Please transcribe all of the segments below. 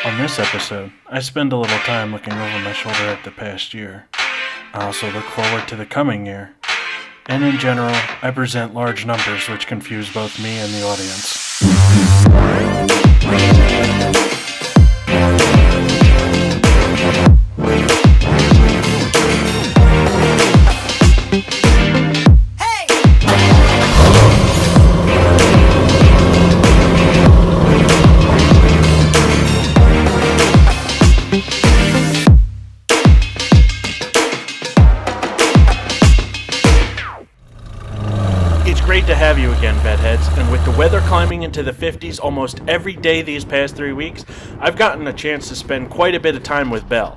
On this episode, I spend a little time looking over my shoulder at the past year. I also look forward to the coming year. And in general, I present large numbers which confuse both me and the audience. It's great to have you again, bedheads, and with the weather climbing into the 50s almost every day these past 3 weeks, I've gotten a chance to spend quite a bit of time with Belle.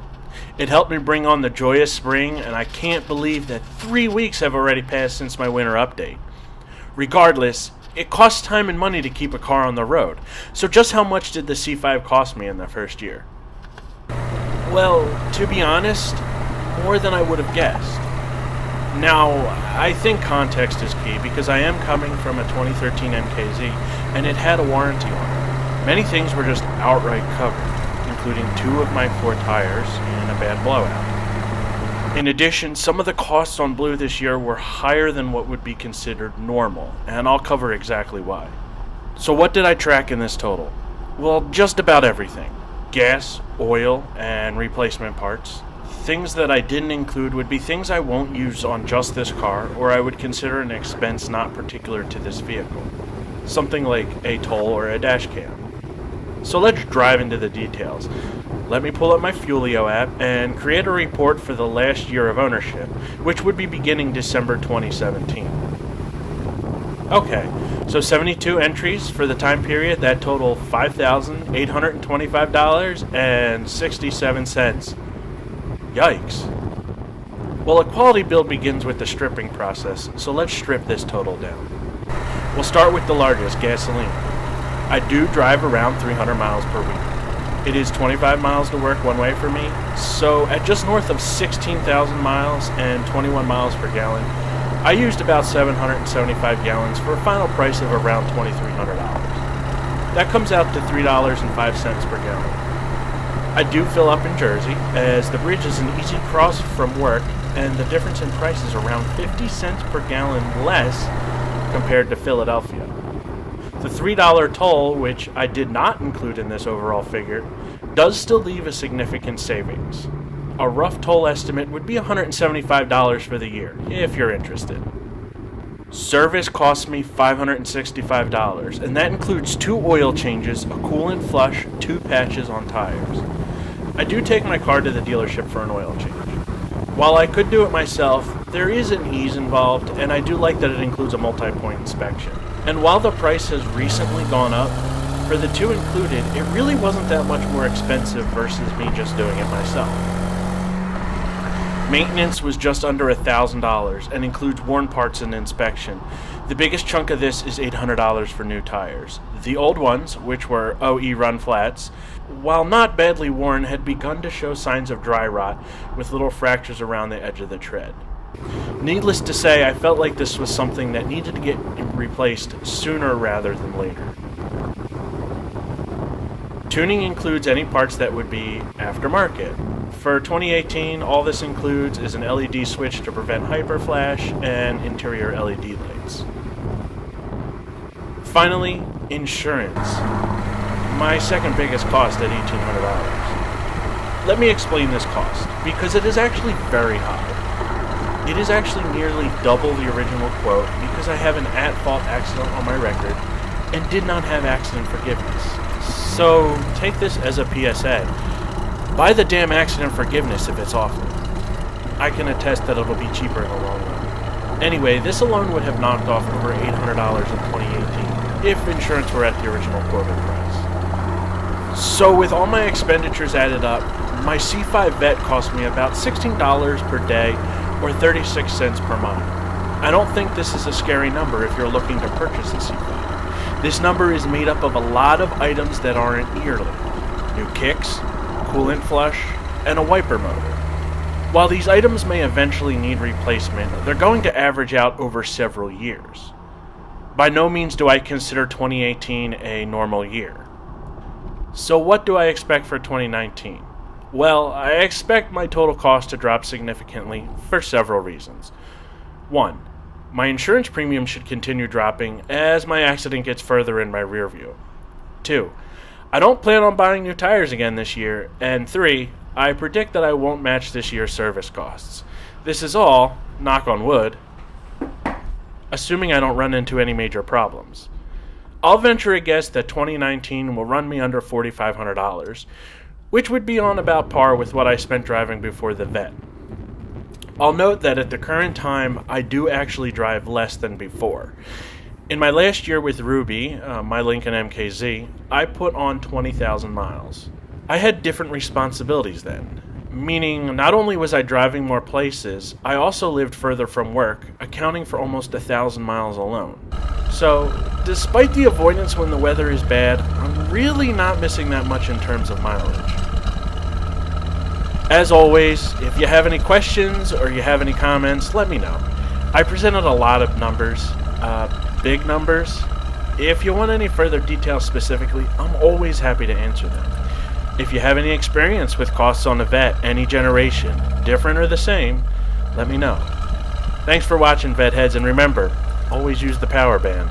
It helped me bring on the joyous spring, and I can't believe that 3 weeks have already passed since my winter update. Regardless, it costs time and money to keep a car on the road, so just how much did the C5 cost me in the first year? Well, to be honest, more than I would have guessed. Now, I think context is key because I am coming from a 2013 MKZ and it had a warranty on it. Many things were just outright covered, including 2 of my 4 tires and a bad blowout. In addition, some of the costs on Blue this year were higher than what would be considered normal, and I'll cover exactly why. So what did I track in this total? Well, just about everything. Gas, oil, and replacement parts. Things that I didn't include would be things I won't use on just this car, or I would consider an expense not particular to this vehicle. Something like a toll or a dash cam. So let's drive into the details. Let me pull up my Fuelio app and create a report for the last year of ownership, which would be beginning December 2017. Okay, so 72 entries for the time period that total $5,825.67. Yikes. Well, a quality build begins with the stripping process, so let's strip this total down. We'll start with the largest, gasoline. I do drive around 300 miles per week. It is 25 miles to work one way for me, so at just north of 16,000 miles and 21 miles per gallon, I used about 775 gallons for a final price of around $2,300. That comes out to $3.05 per gallon. I do fill up in Jersey, as the bridge is an easy cross from work, and the difference in price is around 50 cents per gallon less compared to Philadelphia. The $3 toll, which I did not include in this overall figure, does still leave a significant savings. A rough toll estimate would be $175 for the year, if you're interested. Service cost me $565, and that includes 2 oil changes, a coolant flush, 2 patches on tires. I do take my car to the dealership for an oil change. While I could do it myself, there is an ease involved, and I do like that it includes a multi-point inspection. And while the price has recently gone up, for the 2 included, it really wasn't that much more expensive versus me just doing it myself. Maintenance was just under $1,000 and includes worn parts and inspection. The biggest chunk of this is $800 for new tires. The old ones, which were OE run flats, while not badly worn, had begun to show signs of dry rot with little fractures around the edge of the tread. Needless to say, I felt like this was something that needed to get replaced sooner rather than later. Tuning includes any parts that would be aftermarket. For 2018, all this includes is an LED switch to prevent hyperflash and interior LED lights. Finally, insurance. My second biggest cost at $1,800. Let me explain this cost, because it is actually very high. It is actually nearly double the original quote because I have an at-fault accident on my record and did not have accident forgiveness. So take this as a PSA. Buy the damn accident forgiveness if it's offered. I can attest that it'll be cheaper in the long run. Anyway, this alone would have knocked off over $800 in 2018 if insurance were at the original quoted price. So with all my expenditures added up, my C5 vet cost me about $16 per day or 36 cents per mile. I don't think this is a scary number if you're looking to purchase a C5. This number is made up of a lot of items that aren't yearly. New kicks, coolant flush, and a wiper motor. While these items may eventually need replacement, they're going to average out over several years. By no means do I consider 2018 a normal year. So what do I expect for 2019? Well, I expect my total cost to drop significantly for several reasons. 1. My insurance premium should continue dropping as my accident gets further in my rear view. 2. I don't plan on buying new tires again this year. And 3. I predict that I won't match this year's service costs. This is all, knock on wood, assuming I don't run into any major problems. I'll venture a guess that 2019 will run me under $4,500, which would be on about par with what I spent driving before the vet. I'll note that at the current time, I do actually drive less than before. In my last year with Ruby, my Lincoln MKZ, I put on 20,000 miles. I had different responsibilities then, meaning not only was I driving more places, I also lived further from work, accounting for almost 1,000 miles alone. So, despite the avoidance when the weather is bad, I'm really not missing that much in terms of mileage. As always, if you have any questions or you have any comments, let me know. I presented a lot of numbers, big numbers. If you want any further details specifically, I'm always happy to answer them. If you have any experience with costs on a vet, any generation, different or the same, let me know. Thanks for watching, Vet Heads, and remember, always use the power band.